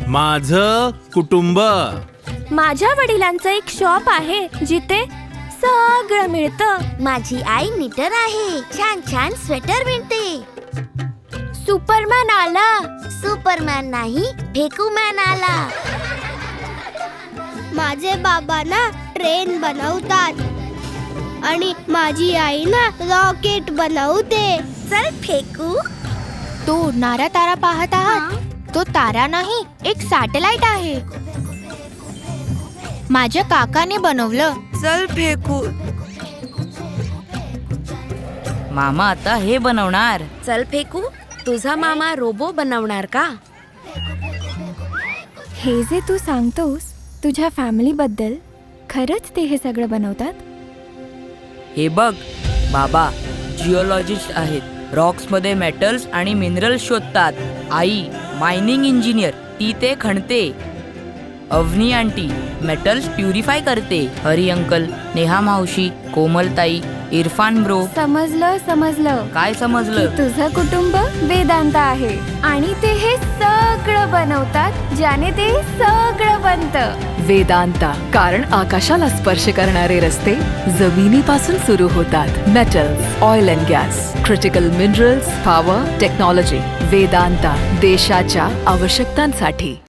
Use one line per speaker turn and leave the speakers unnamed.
माझं कुटुंब.
माझ्या वडिलांचं एक शॉप आहे जिथे सगळं मिळतं.
माझी आई निटर आहे, छान छान स्वेटर विणते.
सुपरमॅन आला.
सुपरमॅन नाही, फेकूमॅन आला.
माझे बाबा ना ट्रेन बनवतात आणि माझी आई ना रॉकेट बनवते.
चल फेकू.
तो उडणारा तारा पाहत आहात? तो तारा नाही, एक सॅटेलाइट आहे. माझ्या काकाने बनवलं.
चल फेकू. मामा आता हे बनवणार.
चल फेकू. तुझा मामा रोबो बनवणार का?
हे जे तू सांगतोस तुझ्या फॅमिली बद्दल, खरंच ते हे सगळं बनवतात?
हे बघ, बाबा जिओलॉजिस्ट आहेत. रॉक्स मध्ये मेटल्स आणि मिनरल्स शोधतात. आई मायनिंग इंजिनियर, ती ते खणते. अवनी आंटी मेटल्स प्युरिफाय करते. हरी अंकल, नेहा मावशी, कोमलताई, इरफान ब्रो.
समजलं.
काय समजलं?
तुझं कुटुंब वेदांत आहे आणि ते हे सगळं बनवतात ज्याने ते सगळं बनतं.
वेदांता, कारण आकाशाला स्पर्श करणारे रस्ते जमिनीपासून सुरू होतात. Metals, oil and gas, critical minerals, power, technology. Vedanta, देशाच्या आवश्यकतांसाठी.